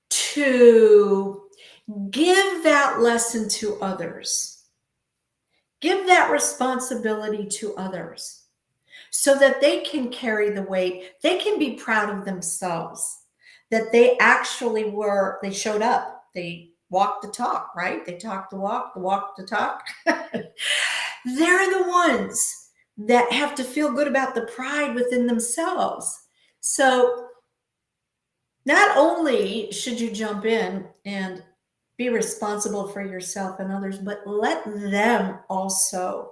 to give that lesson to others, give that responsibility to others so that they can carry the weight. They can be proud of themselves, that they actually they showed up. They walked the talk, right? They talked the walk the talk. They're the ones that have to feel good about the pride within themselves. So not only should you jump in and be responsible for yourself and others, but let them also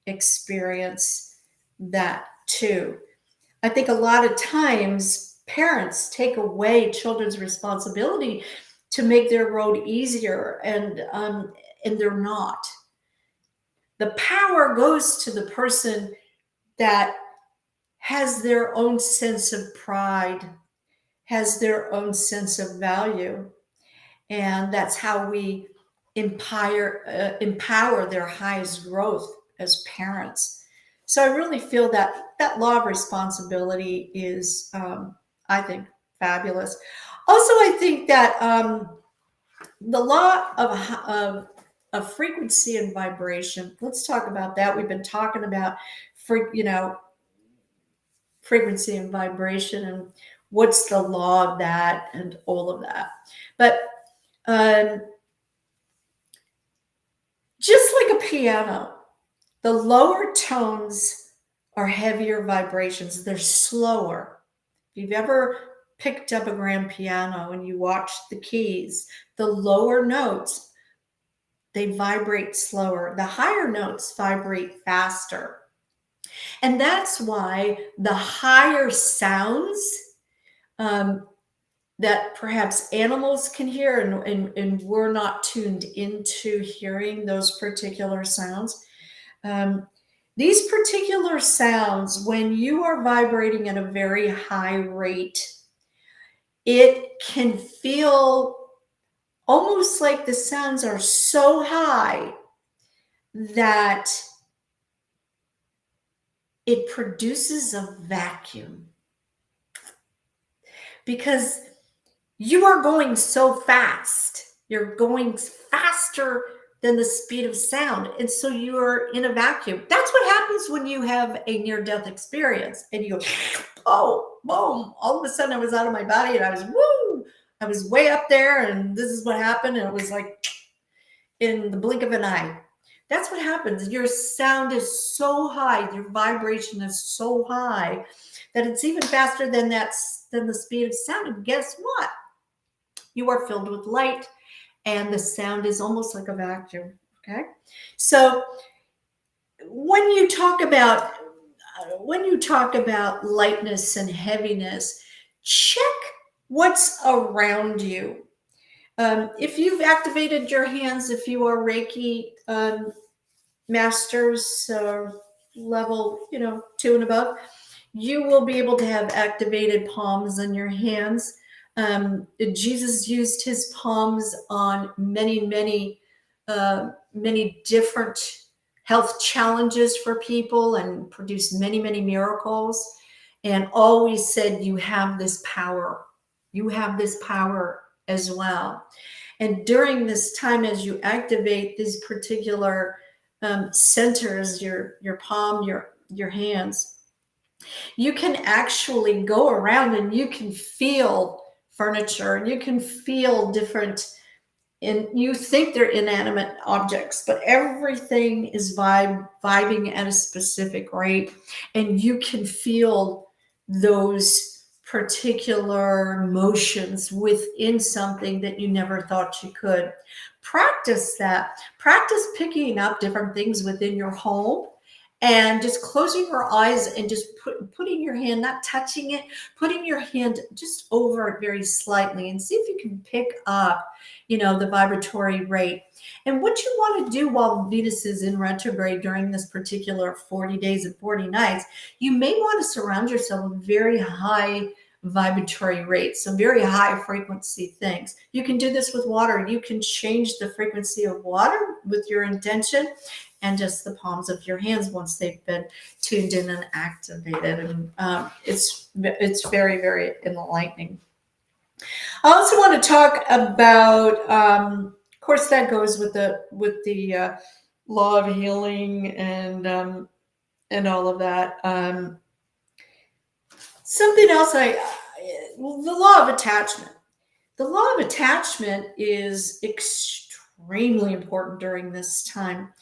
experience that too. I think a lot of times parents take away children's responsibility to make their road easier, and they're not. The power goes to the person that has their own sense of pride, has their own sense of value. And that's how we empower their highest growth as parents. So I really feel that law of responsibility is, I think, fabulous. Also, I think that the law of frequency and vibration, let's talk about that. We've been talking about, frequency and vibration, and what's the law of that, and all of that. But just like a piano, the lower tones are heavier vibrations. They're slower. If you've ever picked up a grand piano and you watch the keys, the lower notes, they vibrate slower. The higher notes vibrate faster. And that's why the higher sounds that perhaps animals can hear, and we're not tuned into hearing those particular sounds. These particular sounds, when you are vibrating at a very high rate, it can feel almost like the sounds are so high that it produces a vacuum, because you are going so fast. You're going faster than the speed of sound. And so you're in a vacuum. That's what happens when you have a near-death experience and you go, oh, boom. All of a sudden I was out of my body and I was, woo, I was way up there and this is what happened. And it was like in the blink of an eye. That's what happens. Your sound is so high, your vibration is so high that it's even faster than the speed of sound. And guess what? You are filled with light and the sound is almost like a vacuum. Okay. So when you talk about lightness and heaviness, check what's around you. If you've activated your hands, if you are Reiki masters, level 2 and above, you will be able to have activated palms in your hands. Jesus used his palms on many different health challenges for people and produced many miracles, and always said, you have this power. You have this power as well. And during this time, as you activate these particular centers, your palm, your hands, you can actually go around and you can feel furniture and you can feel different, and you think they're inanimate objects, but everything is vibing at a specific rate, and you can feel those particular motions within something that you never thought you could. Practice that. Practice picking up different things within your home and just closing your eyes and just putting your hand, not touching it, putting your hand just over it very slightly, and see if you can pick up, the vibratory rate. And what you want to do while Venus is in retrograde during this particular 40 days and 40 nights, you may want to surround yourself with very high vibratory rates, so very high frequency things. You can do this with water. You can change the frequency of water with your intention and just the palms of your hands once they've been tuned in and activated. And it's very enlightening. I also want to talk about, of course, that goes with the law of healing and all of that. Something else, the law of attachment. The law of attachment is extremely important during this time,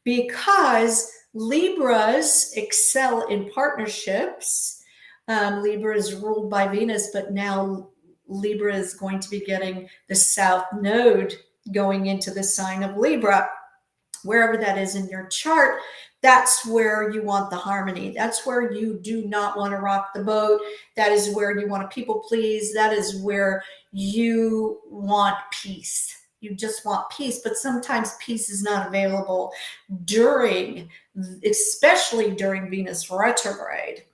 because Libras excel in partnerships. Libra is ruled by Venus, but now Libra is going to be getting the South Node going into the sign of Libra. Wherever that is in your chart, that's where you want the harmony. That's where you do not want to rock the boat. That is where you want to people please. That is where you want peace. You just want peace, but sometimes peace is not available especially during Venus retrograde.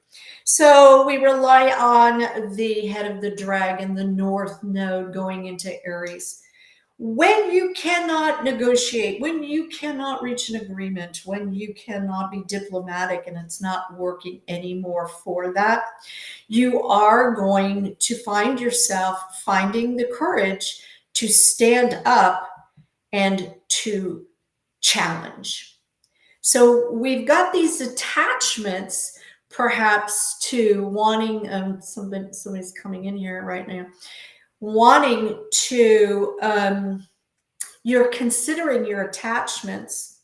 So we rely on the head of the dragon, the North Node, going into Aries. When you cannot negotiate, when you cannot reach an agreement, when you cannot be diplomatic and it's not working anymore for that, you are going to find yourself finding the courage to stand up and to challenge. So we've got these attachments, perhaps, to wanting, somebody's coming in here right now, wanting to, you're considering your attachments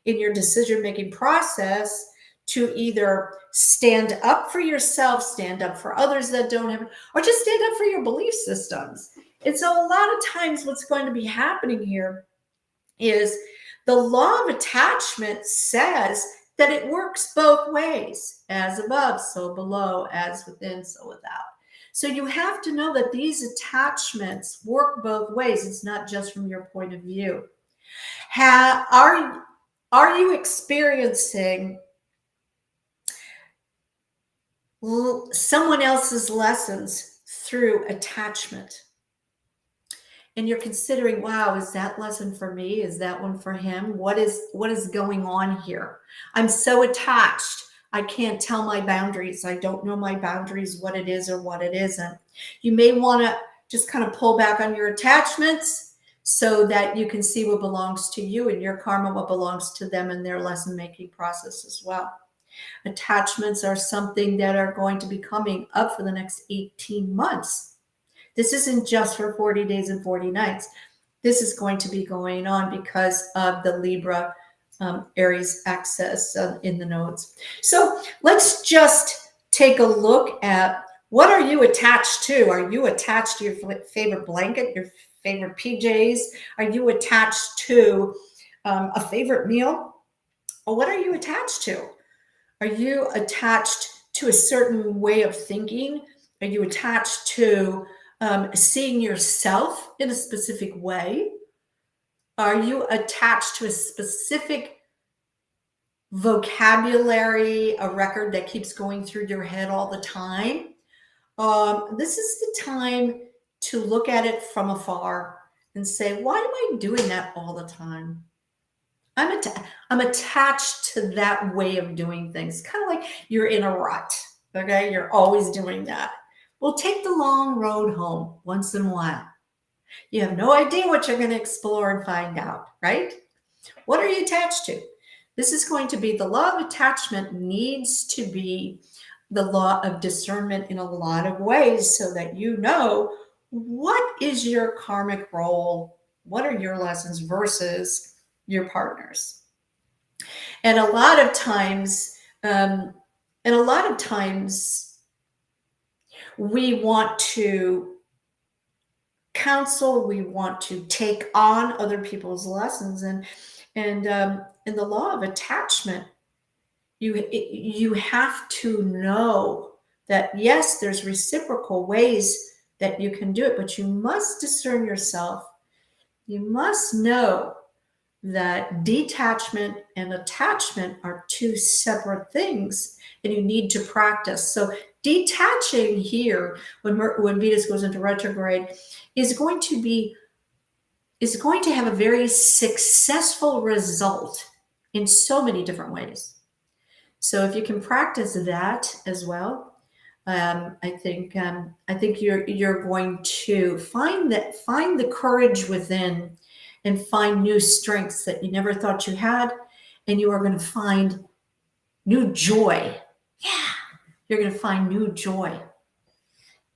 in your decision-making process to either stand up for yourself, stand up for others that don't have, or just stand up for your belief systems. And so a lot of times what's going to be happening here is the law of attachment says that it works both ways, as above, so below, as within, so without. So you have to know that these attachments work both ways. It's not just from your point of view. Are you experiencing someone else's lessons through attachment? and you're considering, wow, is that lesson for me? Is that one for him? What is going on here? I'm so attached. I can't tell my boundaries. I don't know my boundaries, what it is or what it isn't. You may want to just kind of pull back on your attachments so that you can see what belongs to you and your karma, what belongs to them in their lesson making process as well. Attachments are something that are going to be coming up for the next 18 months. This isn't just for 40 days and 40 nights. This is going to be going on because of the Libra Aries access in the nodes. So let's just take a look at, what are you attached to? Are you attached to your favorite blanket, your favorite PJs? Are you attached to a favorite meal? Or what are you attached to? Are you attached to a certain way of thinking? Are you attached to seeing yourself in a specific way? Are you attached to a specific vocabulary, a record that keeps going through your head all the time? This is the time to look at it from afar and say, why am I doing that all the time? I'm attached to that way of doing things. Kind of like you're in a rut, okay? You're always doing that. Well, take the long road home once in a while. You have no idea what you're going to explore and find out, right? What are you attached to? This is going to be, the law of attachment needs to be the law of discernment in a lot of ways, so that you know what is your karmic role, what are your lessons versus your partners. And a lot of times we want to counsel, we want to take on other people's lessons, and in the law of attachment, you have to know that, yes, there's reciprocal ways that you can do it, but you must discern yourself. You must know that detachment and attachment are two separate things, and you need to practice. So detaching here, when Venus goes into retrograde, is going to have a very successful result in so many different ways. So if you can practice that as well, I think you're going to find the courage within, and find new strengths that you never thought you had, and you are going to find new joy. Yeah, you're going to find new joy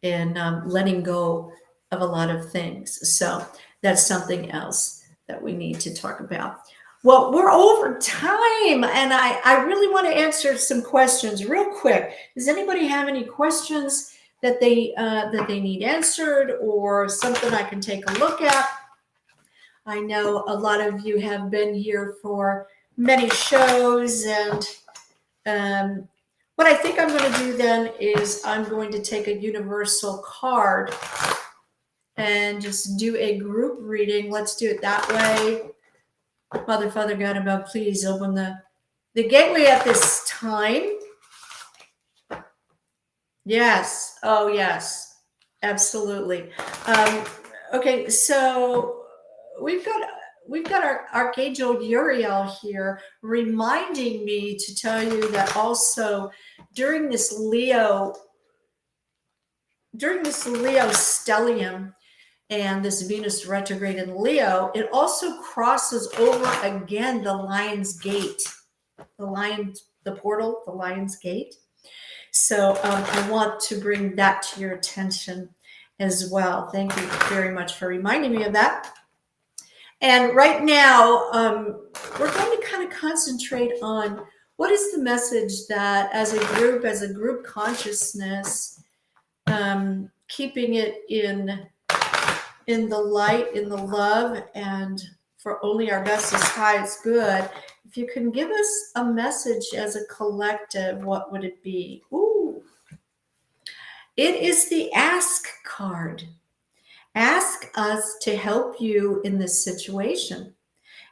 in letting go of a lot of things. So that's something else that we need to talk about. Well, we're over time, and I really want to answer some questions real quick. Does anybody have any questions that they need answered, or something I can take a look at? I know a lot of you have been here for many shows, and what I think I'm going to do then is I'm going to take a universal card and just do a group reading. Let's do it that way. Mother, Father, God above, please open the gateway at this time. Yes. Oh, yes. Absolutely. Okay, so we've got our Archangel Uriel here reminding me to tell you that also during this Leo stellium and this Venus retrograde in Leo, it also crosses over again the Lion's Gate, the portal, the Lion's Gate. So I want to bring that to your attention as well. Thank you very much for reminding me of that. And right now, we're going to kind of concentrate on what is the message that as a group consciousness, keeping it in the light, in the love, and for only our best is highest good. If you can give us a message as a collective, what would it be? Ooh, it is the Ask card. Ask us to help you in this situation,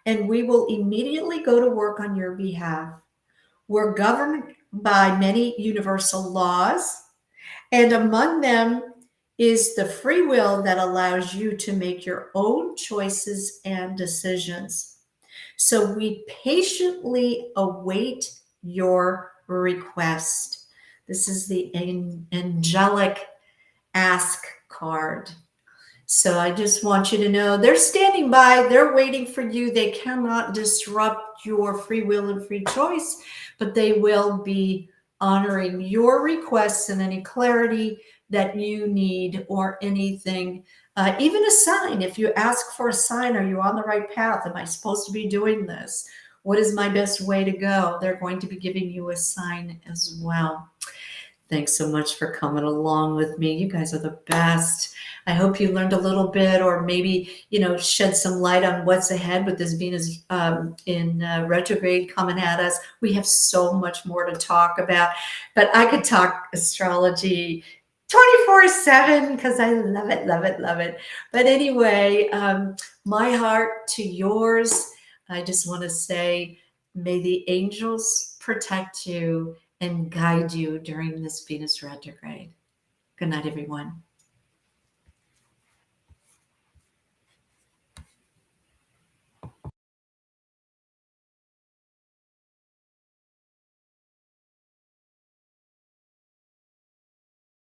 and we will immediately go to work on your behalf. We're governed by many universal laws, and among them is the free will that allows you to make your own choices and decisions. So we patiently await your request. This is the angelic ask card. So I just want you to know they're standing by, they're waiting for you. They cannot disrupt your free will and free choice, but they will be honoring your requests and any clarity that you need or anything. Even a sign, if you ask for a sign, are you on the right path? Am I supposed to be doing this? What is my best way to go? They're going to be giving you a sign as well. Thanks so much for coming along with me. You guys are the best. I hope you learned a little bit, or maybe, shed some light on what's ahead with this Venus in retrograde coming at us. We have so much more to talk about, but I could talk astrology 24/7 because I love it, love it, love it. But anyway, my heart to yours. I just want to say, may the angels protect you and guide you during this Venus retrograde. Good night, everyone.